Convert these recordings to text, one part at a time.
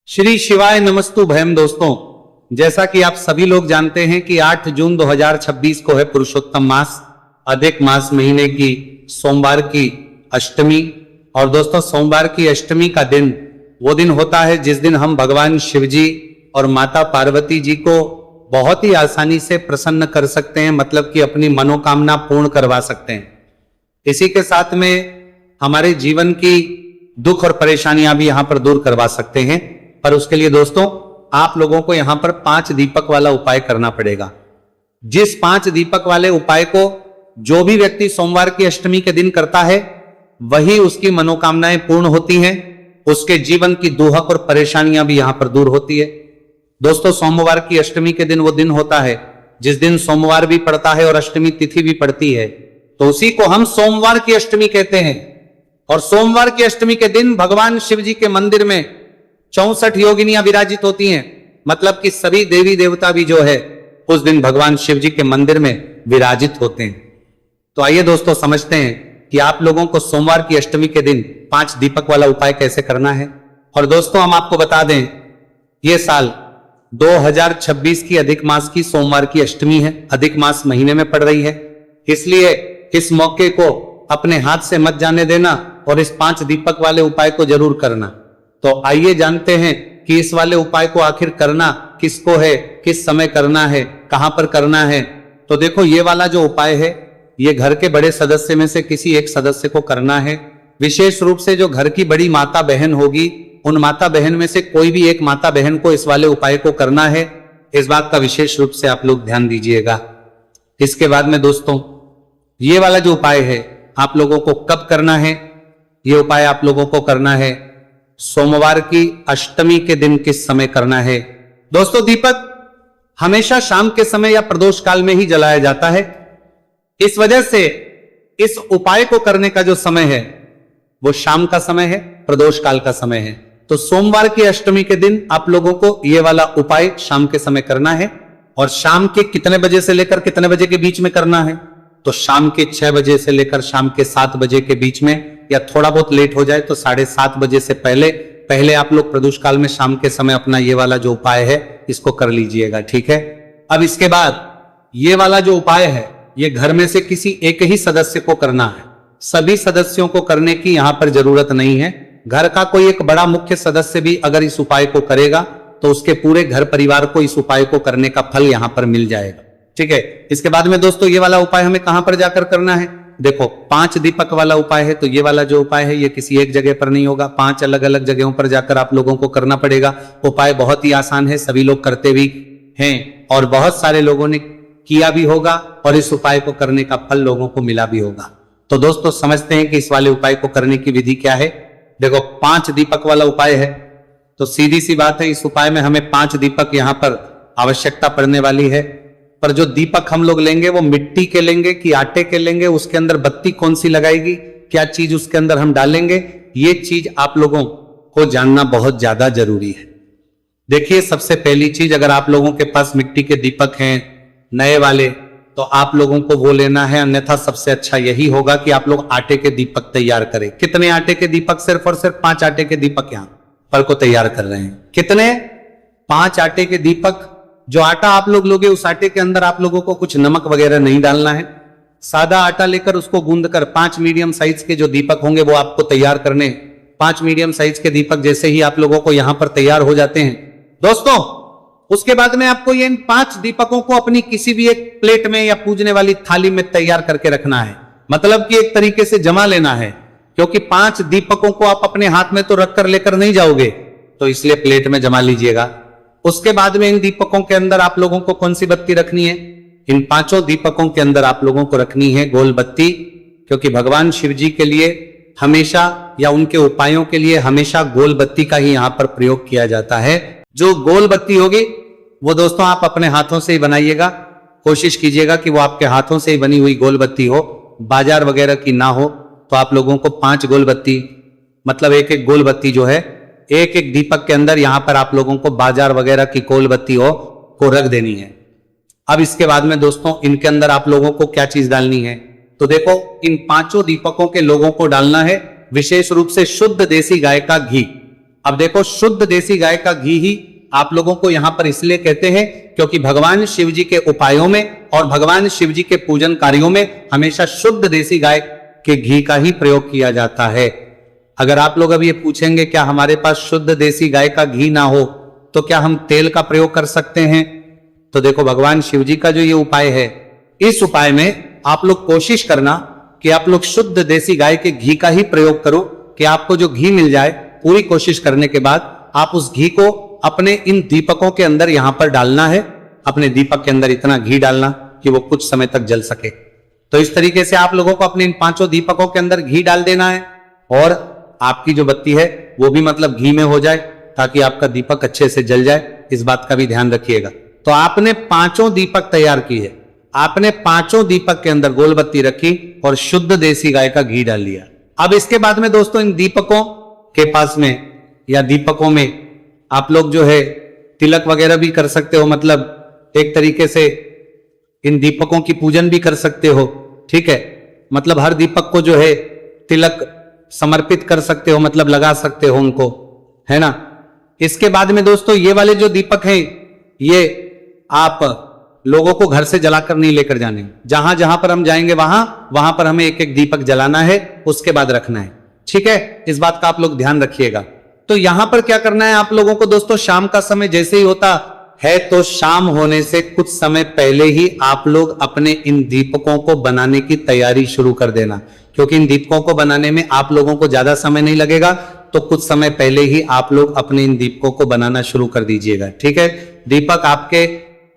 श्री शिवाय नमस्तु भयम। दोस्तों, जैसा कि आप सभी लोग जानते हैं कि 8 जून 2026 को है पुरुषोत्तम मास, अधिक मास महीने की सोमवार की अष्टमी। और दोस्तों, सोमवार की अष्टमी का दिन वो दिन होता है जिस दिन हम भगवान शिव जी और माता पार्वती जी को बहुत ही आसानी से प्रसन्न कर सकते हैं, मतलब कि अपनी मनोकामना पूर्ण करवा सकते हैं। इसी के साथ में हमारे जीवन की दुख और परेशानियां भी यहां पर दूर करवा सकते हैं। पर उसके लिए दोस्तों, आप लोगों को यहां पर 5 दीपक वाला उपाय करना पड़ेगा। जिस 5 दीपक वाले उपाय को जो भी व्यक्ति सोमवार की अष्टमी के दिन करता है, वही उसकी मनोकामनाएं पूर्ण होती हैं, उसके जीवन की दुहक और परेशानियां भी यहां पर दूर होती है। दोस्तों, सोमवार की अष्टमी के दिन वो दिन होता है जिस दिन सोमवार भी पड़ता है और अष्टमी तिथि भी पड़ती है, तो उसी को हम सोमवार की अष्टमी कहते हैं। और सोमवार की अष्टमी के दिन भगवान शिव जी के मंदिर में 64 योगिनियां विराजित होती हैं, मतलब कि सभी देवी देवता भी जो है उस दिन भगवान शिव जी के मंदिर में विराजित होते हैं। तो आइए दोस्तों, समझते हैं कि आप लोगों को सोमवार की अष्टमी के दिन 5 दीपक वाला उपाय कैसे करना है। और दोस्तों, हम आपको बता दें, यह साल 2026 की अधिक मास की सोमवार की अष्टमी है, अधिक मास महीने में पड़ रही है, इसलिए इस मौके को अपने हाथ से मत जाने देना और इस 5 दीपक वाले उपाय को जरूर करना। तो आइए जानते हैं कि इस वाले उपाय को आखिर करना किसको है, किस समय करना है, कहां पर करना है। तो देखो, ये वाला जो उपाय है, ये घर के बड़े सदस्य में से किसी एक सदस्य को करना है। विशेष रूप से जो घर की बड़ी माता बहन होगी, उन माता बहन में से कोई भी एक माता बहन को इस वाले उपाय को करना है। इस बात का विशेष रूप से आप लोग ध्यान दीजिएगा। इसके बाद में दोस्तों, ये वाला जो उपाय है आप लोगों को कब करना है? ये उपाय आप लोगों को करना है सोमवार की अष्टमी के दिन। किस समय करना है? दोस्तों, दीपक हमेशा शाम के समय या प्रदोष काल में ही जलाया जाता है। इस वजह से इस उपाय को करने का जो समय है वो शाम का समय है, प्रदोष काल का समय है। तो सोमवार की अष्टमी के दिन आप लोगों को ये वाला उपाय शाम के समय करना है। और शाम के कितने बजे से लेकर कितने बजे के बीच में करना है? तो शाम के 6 बजे से लेकर शाम के 7 बजे के बीच में, या थोड़ा बहुत लेट हो जाए तो 7:30 बजे से पहले आप लोग प्रदोष काल में शाम के समय अपना ये वाला जो उपाय है इसको कर लीजिएगा, ठीक है। अब इसके बाद ये वाला जो उपाय है, ये घर में से किसी एक ही सदस्य को करना है, सभी सदस्यों को करने की यहां पर जरूरत नहीं है। घर का कोई एक बड़ा मुख्य सदस्य भी अगर इस उपाय को करेगा तो उसके पूरे घर परिवार को इस उपाय को करने का फल यहां पर मिल जाएगा, ठीक है। इसके बाद में दोस्तों, ये वाला उपाय हमें कहां पर जाकर करना है? देखो, 5 दीपक वाला उपाय है, तो ये वाला जो उपाय है ये किसी एक जगह पर नहीं होगा, 5 अलग अलग जगहों पर जाकर आप लोगों को करना पड़ेगा। उपाय बहुत ही आसान है, सभी लोग करते भी हैं और बहुत सारे लोगों ने किया भी होगा और इस उपाय को करने का फल लोगों को मिला भी होगा। तो दोस्तों, समझते हैं कि इस वाले उपाय को करने की विधि क्या है। देखो, 5 दीपक वाला उपाय है, तो सीधी सी बात है, इस उपाय में हमें 5 दीपक यहां पर आवश्यकता पड़ने वाली है। पर जो दीपक हम लोग लेंगे वो मिट्टी के लेंगे कि आटे के लेंगे, उसके अंदर बत्ती कौन सी लगाएगी, क्या चीज उसके अंदर हम डालेंगे, ये चीज आप लोगों को जानना बहुत ज्यादा जरूरी है। देखिए, सबसे पहली चीज, अगर आप लोगों के पास मिट्टी के दीपक हैं नए वाले, तो आप लोगों को वो लेना है, अन्यथा सबसे अच्छा यही होगा कि आप लोग आटे के दीपक तैयार करें। कितने आटे के दीपक? सिर्फ और सिर्फ 5 आटे के दीपक यहां पर को तैयार कर रहे हैं। कितने? 5 आटे के दीपक। जो आटा आप लोग लोगे उस आटे के अंदर आप लोगों को कुछ नमक वगैरह नहीं डालना है। सादा आटा लेकर उसको गूंदकर 5 मीडियम साइज के जो दीपक होंगे वो आपको तैयार करने। 5 मीडियम साइज के दीपक जैसे ही आप लोगों को यहां पर तैयार हो जाते हैं दोस्तों, उसके बाद में आपको ये इन 5 दीपकों को अपनी किसी भी एक प्लेट में या पूजने वाली थाली में तैयार करके रखना है। मतलब कि एक तरीके से जमा लेना है, क्योंकि 5 दीपकों को आप अपने हाथ में तो रखकर लेकर नहीं जाओगे, तो इसलिए प्लेट में जमा लीजिएगा। उसके बाद में इन दीपकों के अंदर आप लोगों को कौन सी बत्ती रखनी है? इन 5 दीपकों के अंदर आप लोगों को रखनी है गोल बत्ती, क्योंकि भगवान शिव जी के लिए हमेशा या उनके उपायों के लिए हमेशा गोल बत्ती का ही यहां पर प्रयोग किया जाता है। जो गोल बत्ती होगी वो दोस्तों आप अपने हाथों से ही बनाइएगा। कोशिश कीजिएगा कि वो आपके हाथों से ही बनी हुई गोल बत्ती हो, बाजार वगैरह की ना हो। तो आप लोगों को 5 गोल बत्ती, मतलब एक एक गोल बत्ती जो है एक एक दीपक के अंदर यहां पर आप लोगों को बाजार वगैरह की गोल बत्ती हो को रख देनी है। अब इसके बाद में दोस्तों, इनके अंदर आप लोगों को क्या चीज डालनी है? तो देखो, इन 5 दीपकों के लोगों को डालना है विशेष रूप से शुद्ध देसी गाय का घी। अब देखो, शुद्ध देसी गाय का घी ही आप लोगों को यहां पर इसलिए कहते हैं क्योंकि भगवान शिव जी के उपायों में और भगवान शिव जी के पूजन कार्यों में हमेशा शुद्ध देसी गाय के घी का ही प्रयोग किया जाता है। अगर आप लोग अब ये पूछेंगे क्या हमारे पास शुद्ध देसी गाय का घी ना हो तो क्या हम तेल का प्रयोग कर सकते हैं, तो देखो भगवान शिव जी का जो ये उपाय है, इस उपाय में आप लोग कोशिश करना कि आप लोग शुद्ध देसी गाय के घी का ही प्रयोग करो कि आपको जो घी मिल जाए। पूरी कोशिश करने के बाद आप उस घी को अपने इन दीपकों के अंदर यहां पर डालना है। अपने दीपक के अंदर इतना घी डालना कि वो कुछ समय तक जल सके। तो इस तरीके से आप लोगों को अपने इन 5 दीपकों के अंदर घी डाल देना है और आपकी जो बत्ती है वो भी मतलब घी में हो जाए ताकि आपका दीपक अच्छे से जल जाए। इस बात का भी ध्यान रखिएगा। तो आपने 5 दीपक तैयार की है, आपने 5 दीपक के अंदर गोल बत्ती रखी और शुद्ध देसी गाय का घी डाल लिया। अब इसके बाद में दोस्तों इन दीपकों के पास में या दीपकों में आप लोग जो है तिलक वगैरह भी कर सकते हो, मतलब एक तरीके से इन दीपकों की पूजन भी कर सकते हो। ठीक है, मतलब हर दीपक को जो है तिलक समर्पित कर सकते हो, मतलब लगा सकते हो उनको, है ना। इसके बाद में दोस्तों ये वाले जो दीपक हैं ये आप लोगों को घर से जलाकर नहीं लेकर जाने। जहां जहां पर हम जाएंगे वहां पर हमें एक एक दीपक जलाना है, उसके बाद रखना है। ठीक है, इस बात का आप लोग ध्यान रखिएगा। तो यहां पर क्या करना है आप लोगों को दोस्तों, शाम का समय जैसे ही होता है तो शाम होने से कुछ समय पहले ही आप लोग अपने इन दीपकों को बनाने की तैयारी शुरू कर देना, क्योंकि इन दीपकों को बनाने में आप लोगों को ज्यादा समय नहीं लगेगा। तो कुछ समय पहले ही आप लोग अपने इन दीपकों को बनाना शुरू कर दीजिएगा। ठीक है, दीपक आपके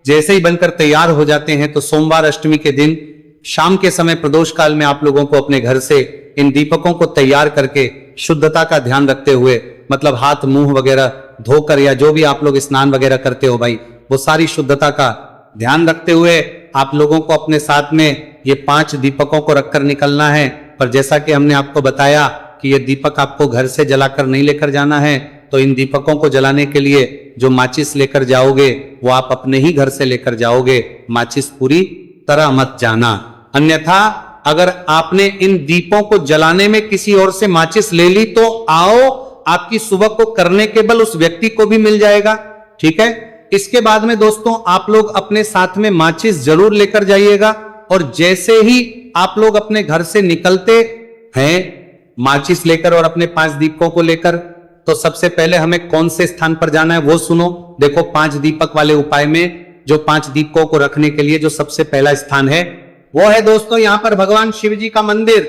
जैसे ही बनकर तैयार हो जाते हैं तो सोमवार अष्टमी के दिन शाम के समय प्रदोष काल में आप लोगों को अपने घर से इन दीपकों को तैयार करके शुद्धता का ध्यान रखते हुए, मतलब हाथ मुंह वगैरह धोकर या जो भी आप लोग स्नान वगैरह करते हो भाई, वो सारी शुद्धता का ध्यान रखते हुए आप लोगों को अपने साथ में ये 5 दीपकों को रखकर निकलना है। पर जैसा कि हमने आपको बताया कि ये दीपक आपको घर से जलाकर नहीं लेकर जाना है, तो इन दीपकों को जलाने के लिए जो माचिस लेकर जाओगे वो आप अपने ही घर से लेकर जाओगे। माचिस पूरी तरह मत जाना, अन्यथा अगर आपने इन दीपों को जलाने में किसी और से माचिस ले ली तो आओ आपकी सुबह को करने के बल उस व्यक्ति को भी मिल जाएगा। ठीक है, इसके बाद में दोस्तों आप लोग अपने साथ में माचिस जरूर लेकर जाइएगा। और जैसे ही आप लोग अपने घर से निकलते हैं माचिस लेकर और अपने 5 दीपकों को लेकर, तो सबसे पहले हमें कौन से स्थान पर जाना है वो सुनो। देखो 5 दीपक वाले उपाय में जो 5 दीपकों को रखने के लिए जो सबसे पहला स्थान है वो है दोस्तों यहाँ पर भगवान शिव जी का मंदिर।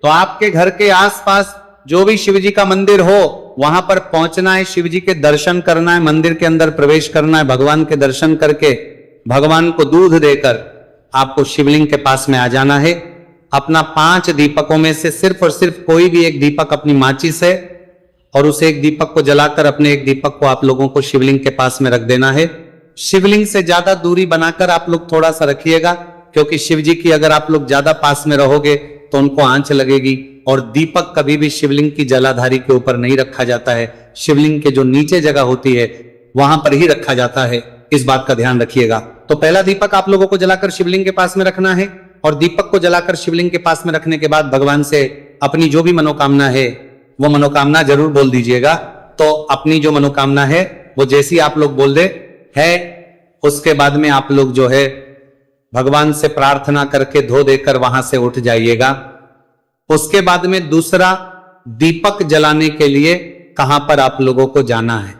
तो आपके घर के आसपास जो भी शिव जी का मंदिर हो वहां पर पहुंचना है, शिव जी के दर्शन करना है, मंदिर के अंदर प्रवेश करना है, भगवान के दर्शन करके भगवान को दूध देकर आपको शिवलिंग के पास में आ जाना है। अपना 5 दीपकों में से सिर्फ और सिर्फ कोई भी एक दीपक अपनी माचिस है और उस एक दीपक को जलाकर अपने एक दीपक को आप लोगों को शिवलिंग के पास में रख देना है। शिवलिंग से ज्यादा दूरी बनाकर आप लोग थोड़ा सा रखिएगा, क्योंकि शिव जी की अगर आप लोग ज्यादा पास में रहोगे तो उनको आंच लगेगी। और दीपक कभी भी शिवलिंग की जलाधारी के ऊपर नहीं रखा जाता है, शिवलिंग के जो नीचे जगह होती है वहां पर ही रखा जाता है। इस बात का ध्यान रखिएगा। तो पहला दीपक आप लोगों को जलाकर शिवलिंग के पास में रखना है और दीपक को जलाकर शिवलिंग के पास में रखने के बाद भगवान से अपनी जो भी मनोकामना है वो मनोकामना जरूर बोल दीजिएगा। तो अपनी जो मनोकामना है वो जैसी आप लोग बोल दे है, उसके बाद में आप लोग जो है भगवान से प्रार्थना करके धो देकर वहां से उठ जाइएगा। उसके बाद में दूसरा दीपक जलाने के लिए कहां पर आप लोगों को जाना है।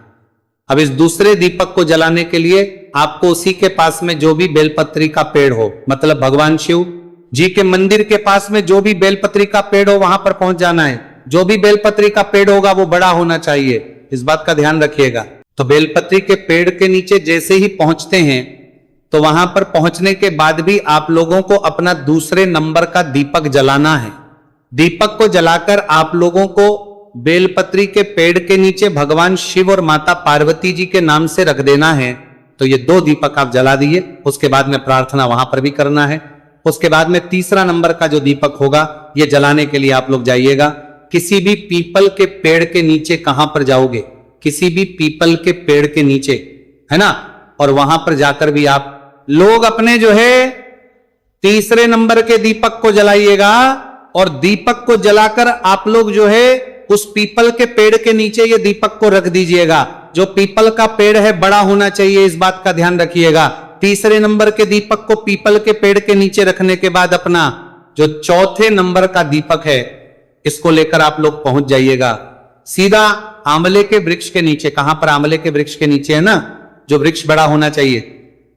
अब इस दूसरे दीपक को जलाने के लिए आपको उसी के पास में जो भी बेलपत्री का पेड़ हो, मतलब भगवान शिव जी के मंदिर के पास में जो भी बेलपत्री का पेड़ हो वहां पर पहुंच जाना है। जो भी बेलपत्री का पेड़ होगा वो बड़ा होना चाहिए, इस बात का ध्यान रखिएगा। तो बेलपत्री के पेड़ के नीचे जैसे ही पहुंचते हैं तो वहां पर पहुंचने के बाद भी आप लोगों को अपना दूसरे नंबर का दीपक जलाना है। दीपक को जलाकर आप लोगों को बेलपत्री के पेड़ के नीचे भगवान शिव और माता पार्वती जी के नाम से रख देना है। तो ये 2 दीपक आप जला दिए, उसके बाद में प्रार्थना वहां पर भी करना है। उसके बाद में तीसरा नंबर का जो दीपक होगा ये जलाने के लिए आप लोग जाइएगा किसी भी पीपल के पेड़ के नीचे। कहां पर जाओगे? किसी भी पीपल के पेड़ के नीचे, है ना। और वहां पर जाकर भी आप लोग अपने जो है तीसरे नंबर के दीपक को जलाइएगा और दीपक को जलाकर आप लोग जो है उस पीपल के पेड़ के नीचे ये दीपक को रख दीजिएगा। जो पीपल का पेड़ है बड़ा होना चाहिए, इस बात का ध्यान रखिएगा। तीसरे नंबर के दीपक को पीपल के पेड़ के नीचे रखने के बाद अपना जो चौथे नंबर का दीपक है इसको लेकर आप लोग पहुंच जाइएगा सीधा आंवले के वृक्ष के नीचे। कहां पर? आंवले के वृक्ष के नीचे है ना, जो वृक्ष बड़ा होना चाहिए।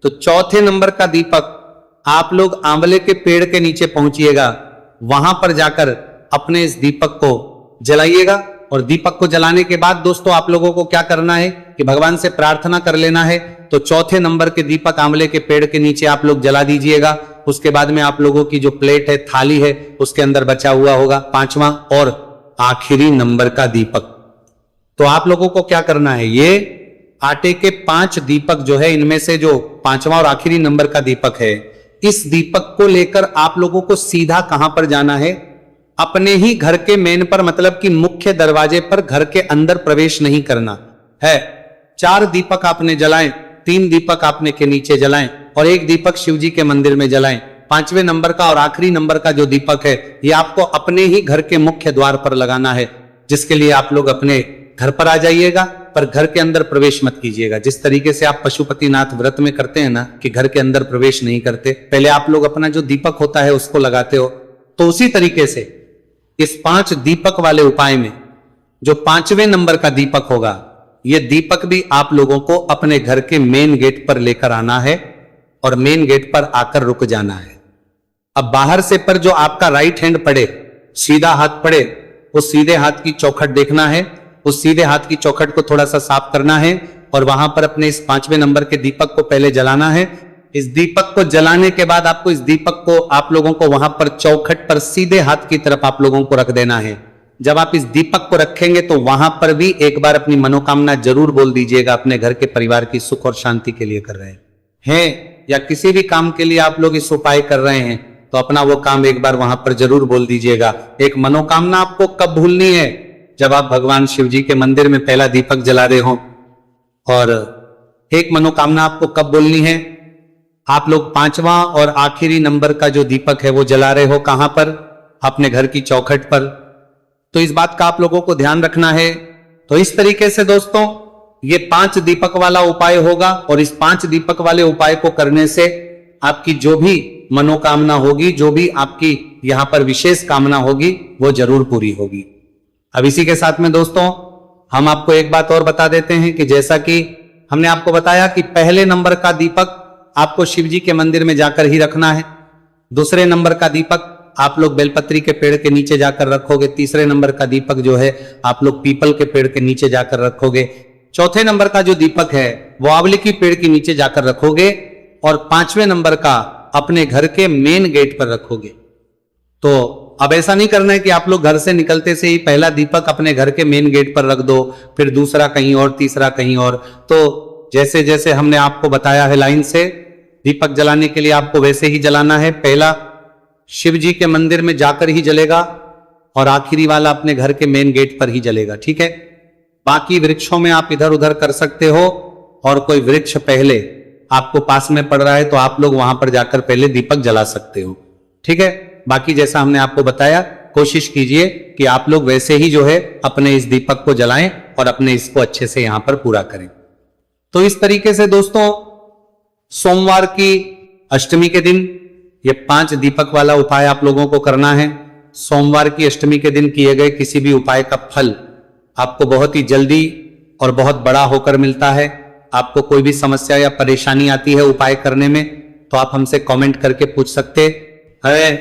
तो चौथे नंबर का दीपक आप लोग आंवले के पेड़ के नीचे पहुंचिएगा। वहां पर जाकर अपने इस दीपक को जलाइएगा। और दीपक को जलाने के बाद दोस्तों आप लोगों को क्या करना है कि भगवान से प्रार्थना कर लेना है। तो चौथे नंबर के दीपक आंवले के पेड़ के नीचे आप लोग जला दीजिएगा। उसके बाद में आप लोगों की जो प्लेट है, थाली है, उसके अंदर बचा हुआ होगा पांचवा और आखिरी नंबर का दीपक। तो आप लोगों को क्या करना है, ये आटे के 5 दीपक जो है, इनमें से जो पांचवा और आखिरी नंबर का दीपक है, इस दीपक को लेकर आप लोगों को सीधा कहां पर जाना है? अपने ही घर के मेन पर, मतलब कि मुख्य दरवाजे पर, घर के अंदर प्रवेश नहीं करना है। 4 दीपक आपने जलाएं, 3 दीपक आपने के नीचे जलाएं और 1 दीपक शिव जी के मंदिर में जलाएं। 5वें नंबर का और आखिरी नंबर का जो दीपक है ये आपको अपने ही घर के मुख्य द्वार पर लगाना है, जिसके लिए आप लोग अपने घर पर आ जाइएगा, पर घर के अंदर प्रवेश मत कीजिएगा। जिस तरीके से आप पशुपतिनाथ व्रत में करते हैं ना कि घर के अंदर प्रवेश नहीं करते, पहले आप लोग अपना जो दीपक होता है उसको लगाते हो, तो उसी तरीके से इस 5 दीपक वाले उपाय में जो 5वें नंबर का दीपक होगा, यह दीपक भी आप लोगों को अपने घर के मेन गेट पर लेकर आना है और मेन गेट पर आकर रुक जाना है। अब बाहर से पर जो आपका राइट हैंड पड़े, सीधा हाथ पड़े, उस सीधे हाथ की चौखट देखना है। उस सीधे हाथ की चौखट को थोड़ा सा साफ करना है और वहां पर अपने इस 5वें नंबर के दीपक को पहले जलाना है। इस दीपक को जलाने के बाद आपको इस दीपक को आप लोगों को वहां पर चौखट पर सीधे हाथ की तरफ आप लोगों को रख देना है। जब आप इस दीपक को रखेंगे तो वहां पर भी एक बार अपनी मनोकामना जरूर बोल दीजिएगा। अपने घर के परिवार की सुख और शांति के लिए कर रहे हैं या किसी भी काम के लिए आप लोग इस उपाय कर रहे हैं, तो अपना वो काम एक बार वहां पर जरूर बोल दीजिएगा। एक मनोकामना आपको कब भूलनी है? जब आप भगवान शिव जी के मंदिर में पहला दीपक जला रहे हो। और एक मनोकामना आपको कब बोलनी है? आप लोग 5वां और आखिरी नंबर का जो दीपक है वो जला रहे हो, कहां पर? अपने घर की चौखट पर। तो इस बात का आप लोगों को ध्यान रखना है। तो इस तरीके से दोस्तों ये 5 दीपक वाला उपाय होगा और इस 5 दीपक वाले उपाय को करने से आपकी जो भी मनोकामना होगी, जो भी आपकी यहां पर विशेष कामना होगी, वो जरूर पूरी होगी। अब इसी के साथ में दोस्तों हम आपको एक बात और बता देते हैं कि जैसा कि हमने आपको बताया कि पहले नंबर का दीपक आपको शिव जी के मंदिर में जाकर ही रखना है। दूसरे नंबर का दीपक आप लोग बेलपत्री के पेड़ के नीचे जाकर रखोगे। तीसरे नंबर का दीपक जो है आप लोग पीपल के पेड़ के नीचे जाकर रखोगे। चौथे नंबर का जो दीपक है वो आंवले की पेड़ के नीचे जाकर रखोगे और 5वें नंबर का अपने घर के मेन गेट पर रखोगे। तो अब ऐसा नहीं करना है कि आप लोग घर से निकलते से ही पहला दीपक अपने घर के मेन गेट पर रख दो, फिर दूसरा कहीं और, तीसरा कहीं और। तो जैसे जैसे हमने आपको बताया है लाइन से, दीपक जलाने के लिए आपको वैसे ही जलाना है। पहला शिव जी के मंदिर में जाकर ही जलेगा और आखिरी वाला अपने घर के मेन गेट पर ही जलेगा, ठीक है। बाकी वृक्षों में आप इधर उधर कर सकते हो और कोई वृक्ष पहले आपको पास में पड़ रहा है तो आप लोग वहां पर जाकर पहले दीपक जला सकते हो, ठीक है। बाकी जैसा हमने आपको बताया, कोशिश कीजिए कि आप लोग वैसे ही जो है अपने इस दीपक को जलाएं और अपने इसको अच्छे से यहां पर पूरा करें। तो इस तरीके से दोस्तों सोमवार की अष्टमी के दिन ये 5 दीपक वाला उपाय आप लोगों को करना है। सोमवार की अष्टमी के दिन किए गए किसी भी उपाय का फल आपको बहुत ही जल्दी और बहुत बड़ा होकर मिलता है। आपको कोई भी समस्या या परेशानी आती है उपाय करने में तो आप हमसे कमेंट करके पूछ सकते हैं।